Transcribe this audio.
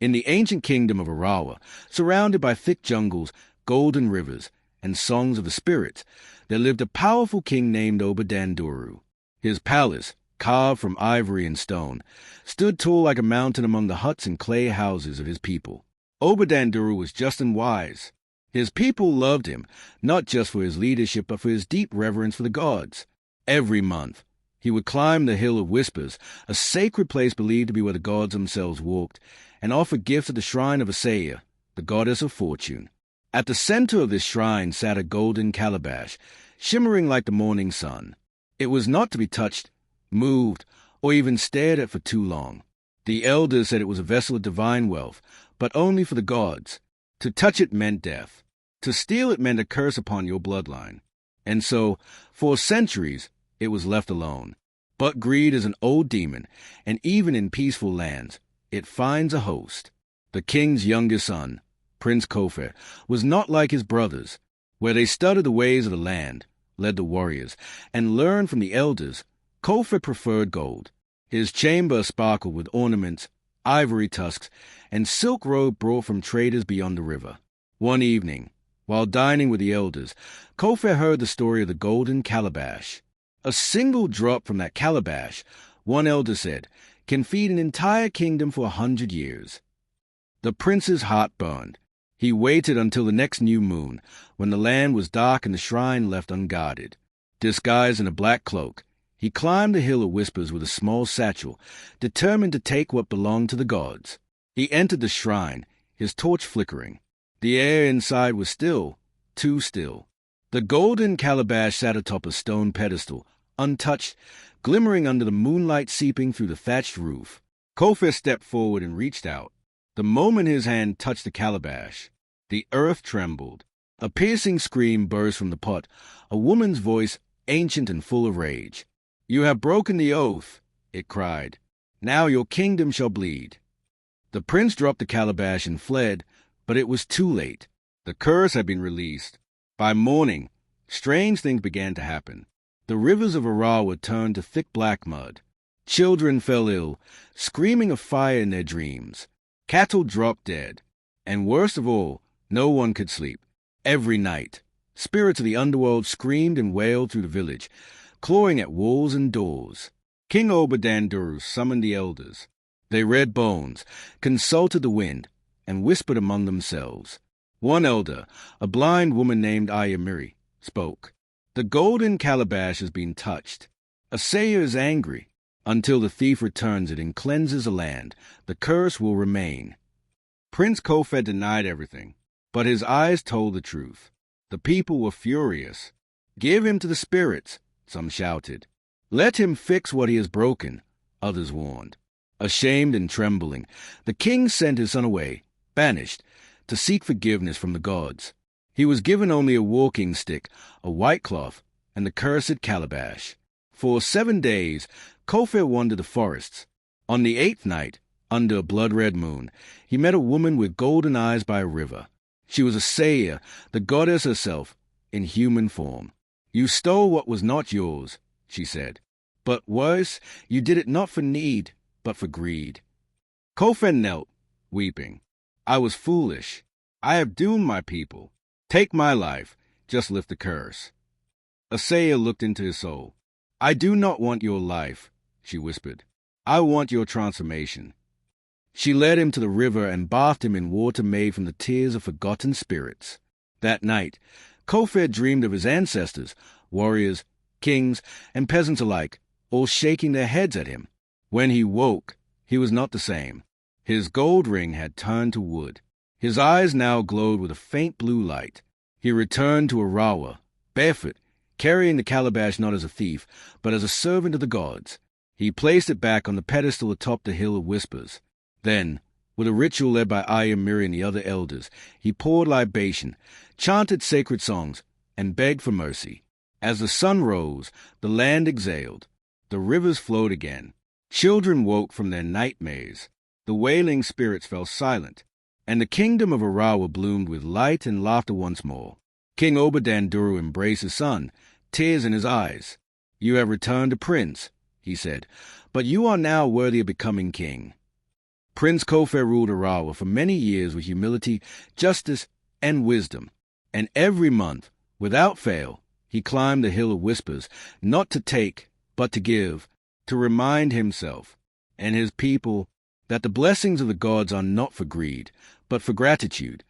In the ancient kingdom of Arawa, surrounded by thick jungles, golden rivers, and songs of the spirits, there lived a powerful king named Oba Danduru. His palace, carved from ivory and stone, stood tall like a mountain among the huts and clay houses of his people. Oba Danduru was just and wise. His people loved him, not just for his leadership, but for his deep reverence for the gods. Every month, he would climb the Hill of Whispers, a sacred place believed to be where the gods themselves walked, and offer gifts at the shrine of Aseya, the goddess of fortune. At the center of this shrine sat a golden calabash, shimmering like the morning sun. It was not to be touched, moved, or even stared at for too long. The elders said it was a vessel of divine wealth, but only for the gods. To touch it meant death. To steal it meant a curse upon your bloodline. And so, for centuries, it was left alone. But greed is an old demon, and even in peaceful lands, it finds a host. The king's youngest son, Prince Kofe, was not like his brothers, where they studied the ways of the land, led the warriors, and learned from the elders. Kofe preferred gold. His chamber sparkled with ornaments, ivory tusks, and silk robe brought from traders beyond the river. One evening, while dining with the elders, Kofe heard the story of the golden calabash. A single drop from that calabash, one elder said, can feed an entire kingdom for 100 years. The prince's heart burned. He waited until the next new moon, when the land was dark and the shrine left unguarded. Disguised in a black cloak, he climbed the Hill of Whispers with a small satchel, determined to take what belonged to the gods. He entered the shrine, his torch flickering. The air inside was still, too still. The golden calabash sat atop a stone pedestal, untouched, glimmering under the moonlight seeping through the thatched roof. Kofe stepped forward and reached out. The moment his hand touched the calabash, the earth trembled. A piercing scream burst from the pot, a woman's voice, ancient and full of rage. "You have broken the oath," it cried. "Now your kingdom shall bleed." The prince dropped the calabash and fled, but it was too late. The curse had been released. By morning, strange things began to happen. The rivers of Arawa turned to thick black mud. Children fell ill, screaming of fire in their dreams. Cattle dropped dead. And worst of all, no one could sleep. Every night, spirits of the underworld screamed and wailed through the village, clawing at walls and doors. King Oba Danduru summoned the elders. They read bones, consulted the wind, and whispered among themselves. One elder, a blind woman named Ayamiri, spoke. "The golden calabash has been touched. Aseya is angry. Until the thief returns it and cleanses the land, the curse will remain." Prince Kofe denied everything, but his eyes told the truth. The people were furious. "Give him to the spirits," some shouted. "Let him fix what he has broken," others warned. Ashamed and trembling, the king sent his son away, banished, to seek forgiveness from the gods. He was given only a walking stick, a white cloth, and the cursed calabash. For 7 days, Kofe wandered the forests. On the 8th night, under a blood-red moon, he met a woman with golden eyes by a river. She was Aseya, the goddess herself, in human form. "You stole what was not yours," she said. "But worse, you did it not for need, but for greed." Kofe knelt, weeping. "I was foolish. I have doomed my people. Take my life, just lift the curse." Aseya looked into his soul. "I do not want your life," she whispered. "I want your transformation." She led him to the river and bathed him in water made from the tears of forgotten spirits. That night, Kofe dreamed of his ancestors, warriors, kings, and peasants alike, all shaking their heads at him. When he woke, he was not the same. His gold ring had turned to wood. His eyes now glowed with a faint blue light. He returned to Arawa, barefoot, carrying the calabash not as a thief, but as a servant of the gods. He placed it back on the pedestal atop the Hill of Whispers. Then, with a ritual led by Ayamiri and the other elders, he poured libation, chanted sacred songs, and begged for mercy. As the sun rose, the land exhaled. The rivers flowed again. Children woke from their nightmares. The wailing spirits fell silent, and the kingdom of Arawa bloomed with light and laughter once more. King Oba Danduru embraced his son, tears in his eyes. "You have returned a prince," he said, "but you are now worthy of becoming king." Prince Kofe ruled Arawa for many years with humility, justice, and wisdom. And every month, without fail, he climbed the Hill of Whispers, not to take, but to give, to remind himself and his people that the blessings of the gods are not for greed, but for gratitude,